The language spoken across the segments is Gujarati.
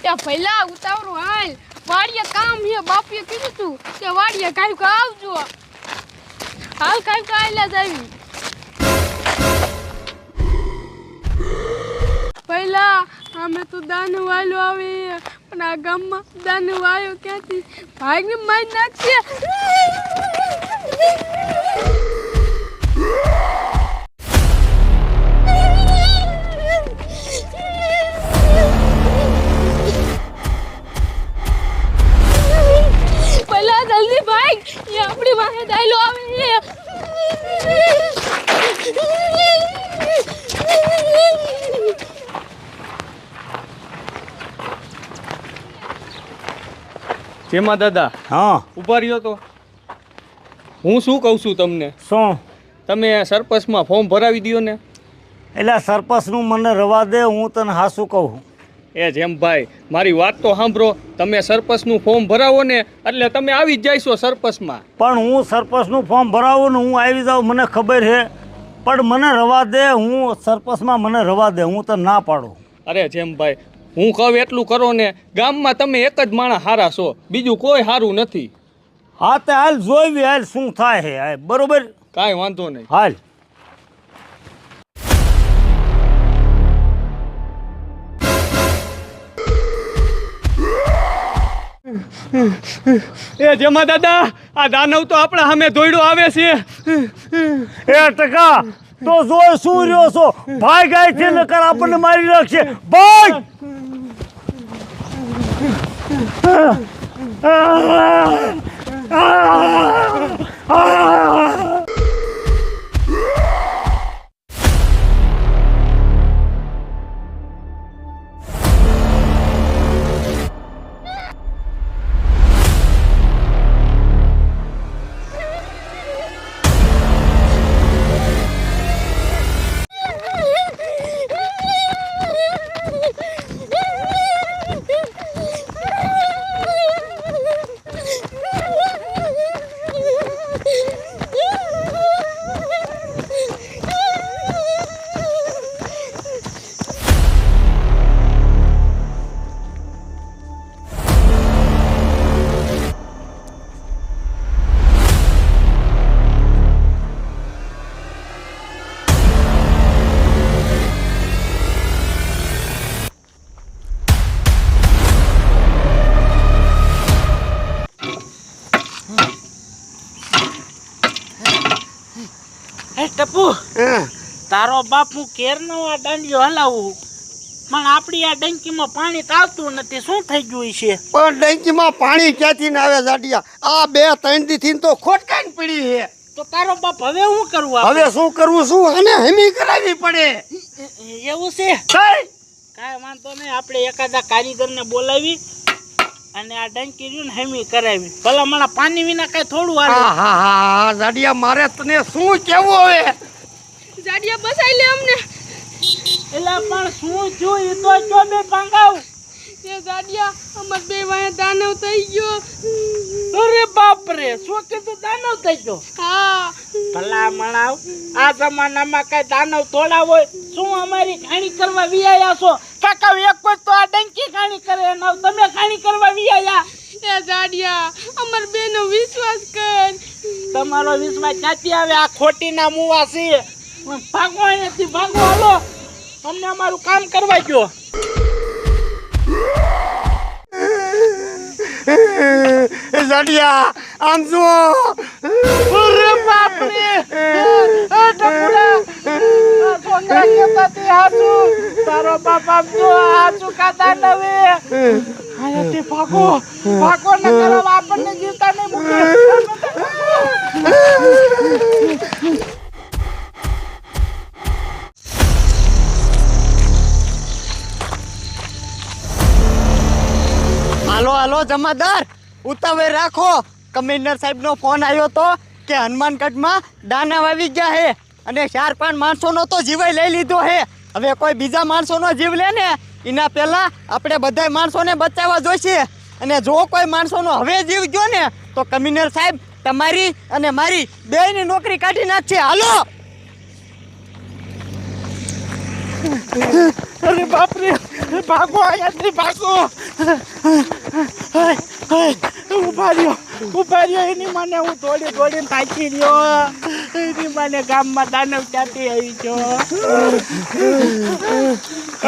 એ પહેલા ઉતાવળું હાલ વાડીએ કામ હે બાપીએ કીધું તું કે વાડીએ કાઈ કા આવજો હાલ કાઈ કા આયલા જાવી પહેલા અમે તો દાન વાલો આવે પણ આ ગામમાં દાન વાયો ક્યાંથી ભાગને મારી નાખશે પહેલા જલ્દી ભાગ એ આપણી પાસે દાયલો આવે જેમાં દાદા હા ઉભા રહ્યો તો હું શું કહું છું તમને શું તમે સરપંચમાં ફોર્મ ભરાવી દો ને એટલે સરપંચનું મને રવા દે હું તને હાસું કહું એ જેમ ભાઈ મારી વાત તો સાંભળો તમે સરપંચનું ફોર્મ ભરાવો ને એટલે તમે આવી જ જાયશો સરપંચમાં પણ હું સરપંચનું ફોર્મ ભરાવું ને હું આવી જાઉં મને ખબર છે પણ મને રવા દે હું સરપંચમાં મને રવા દે હું તને ના પાડું અરે જેમ ભાઈ હું કહું એટલું કરો ને ગામમાં તમે એક જ માણસ હારા છો બીજું કોઈ સારું નથી હા તે હાલ જોઈવી હાલ શું થાય છે હાલ બરોબર કાંઈ વાંધો નહીં હાલ એ જેમાં દાદા આ દાનવ તો આપણા સામે દોડ્યો આવે છે એ ટકા તો જોઈ શું રહ્યો છો ભાઈ ગાય છે નકર આપણને મારી નાખશે ભાઈ ટપુ તારો બાપ હું કેરનો આ દાંડિયો હલાવું પણ આપણી આ ડંકીમાં પાણી તો આવતું નથી શું થઈ ગયું છે પણ ડંકીમાં પાણી ક્યાંથી ને આવે જાડિયા આ 2-3 દીથી તો ખોટકાઈ પડી છે તો તારો બાપ હવે શું કરવું હવે શું કરવું શું અને હમી કરાવી પડે એવું છે કાંઈ વાંધો નહીં આપણે એકાદા કારીગરને બોલાવી અને આ ડંકી રહ્યું ને હેમી કરાવી ભલા મને પાણી વિના કઈ થોડું હાલે હા જાડિયા મારે તને શું કેવું હવે જાડિયા બસાઈ લે અમને એલા પણ શું થયું એ તો જો બે ભાંગાવ એ જાડિયા અમાર બે વાય દાનવ થઈ ગયો અરે બાપ રે શું કીધું દાનવ થઈ ગયો હા ભલા મણાવ આ જમાનામાં કઈ દાનવ થોડા હોય શું અમારી ખાણી કરવા વિયાયા છો કાકા એક કોઈ તો આ ડંકી ખાણી કરે ને તમે ખાણી કરવા વિયાયા એ જાડિયા અમાર બેનો વિશ્વાસ કર તમારો વિશ્વાસ ક્યાંથી આવે આ ખોટી ના મુવા છે ભાગો અહીંયાથી ભાગો હાલો અમને અમારું કામ કરવા ગયો જાડિયા આમ જો અરે બાપ રે ટપુડા છોકરા કેતા તે હાચુ તારો બાપ આમ જો હાચુ કાતા નવે આયાથી ભાગો ભાગો ન કરો આપણને જીવતા નહીં મૂકે હાલો જમાદાર ઉતાવળ રાખો કમિશનર સાહેબનો ફોન આવ્યો તો કે હનુમાનગઢમાં દાના આવી ગયા હે અને 4-5 માણસોનો તો જીવ લઈ લીધો હે હવે કોઈ બીજા માણસોનો જીવ લે ને એના પહેલા આપણે બધા માણસોને બચાવવા જોઈશે અને જો કોઈ માણસોનો હવે જીવ ગયો ને તો કમિશનર સાહેબ તમારી અને મારી બેયની નોકરી કાઢી નાખશે હાલો અરે બાપ રે ભાગો અહીંયાથી ભાગો ઉભા રહ્યો એની માને હું દોડીને થાકી રહ્યો એની માને ગામમાં દાનવ ક્યાંથી આવી છો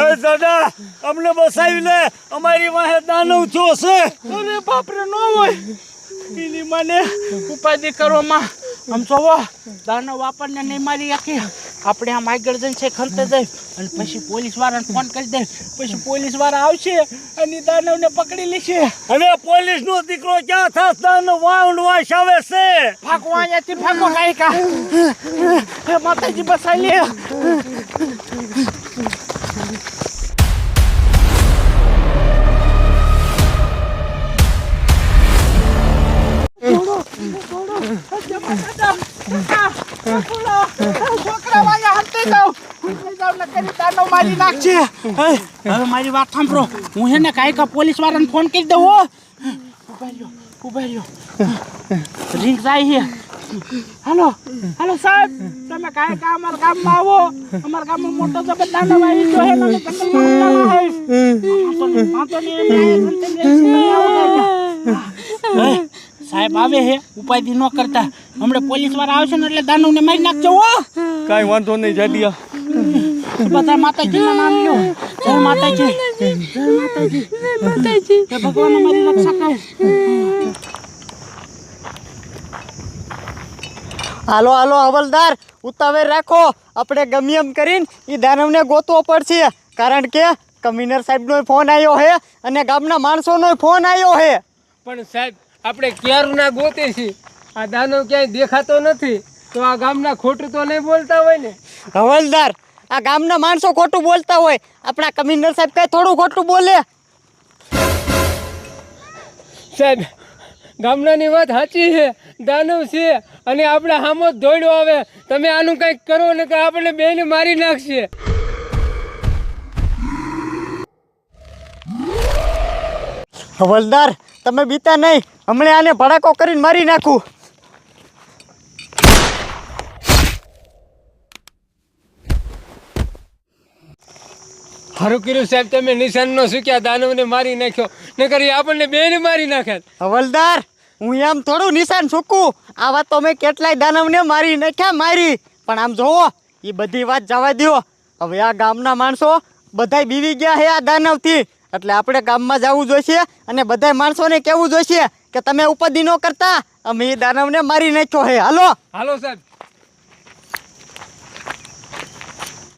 એ દાદા અમને બસાવી લે અમારી વાહે દાનવ છો છે. અરે બાપરે ન હોય એની મને ઉપાધિ કરવામાં આમ જોવો દાનવ આપણને નહીં મારી રાખી આપણે આમ આગળ જઈને છે ખંતે જઈ અને પછી પોલીસ વાળાને ફોન કરી દે પછી પોલીસ વાળા આવશે અને દાનવને પકડી લેશે અને પોલીસ નો દીકરો ક્યાં થાસ દાનવ વાઉન્ડ વાસ આવે છે. ભાગો અહીંયાથી ભાગો કાંઈ કા હે માતાજી બસાઈ લે હવે મારી વાત સાંભળો હું હે ને કાંઈ પોલીસ વાળાને ફોન કરી દઉં હો ઉભા રહ્યો રિંગ જાય છે હાલો સાહેબ તમે કાંઈ અમારા ગામમાં આવો અમારા ગામમાં મોટો જબર દાનવ આવી ગયો હે ને સાહેબ આવે હે ઉપાધિ ન કરતા હમણાં પોલીસ વાળા આવશે ને એટલે દાનવને મારી નાખજો હો કાંઈ વાંધો નહીં જાડિયા. બધા માતાજીના નામ લ્યો જય માતાજી જય ભગવાન અમારી રક્ષા કરે હાલો હવલદાર ઉતાવળ રાખો આપણે ગમે એમ કરીને એ દાનવને ગોતવો પડશે કારણ કે કમિશનર સાહેબનો ફોન આવ્યો છે અને ગામના માણસોનો ફોન આવ્યો છે. પણ સાહેબ આપણે ક્યારના ગોતે છીએ આ દાનવ ક્યાંય દેખાતો નથી તો આ ગામના ખોટું તો નહીં બોલતા હોય ને. હવલદાર આ ગામના માણસો ખોટું બોલતા હોય આપણા કમિશનર સાહેબ કઈ થોડું ખોટું બોલે. સાહેબ ગામડાની વાત સાચી છે દાનવ છે અને આપણે સામો જ દોડ્યો આવે તમે આનું કંઈક કરો ને કે આપણે બેને મારી નાખશે. હવલદાર તમે બીતા નહીં હમણાં આને ભડાકો કરીને મારી નાખું. સારું કર્યું સાહેબ તમે નિશાન નો શીખ્યા દાનવને મારી નાખ્યો ને કરી આપણને બેને મારી નાખ્યા. હવલદાર હું એમ થોડું નિશાન ચૂકું આ વાત તો મેં કેટલાય દાનવને મારી નાખ્યા પણ આમ જોવો એ બધી વાત જવા દો. હવે આ ગામના માણસો બધાય બીવી ગયા છે આ દાનવથી એટલે આપણે ગામમાં જવું જોઈશે અને બધાય માણસોને કહેવું જોઈશે કે તમે ઉપાધિ ન કરતા અમે એ દાનવને મારી નાખ્યો છે. હાલો હાલો સાહેબ.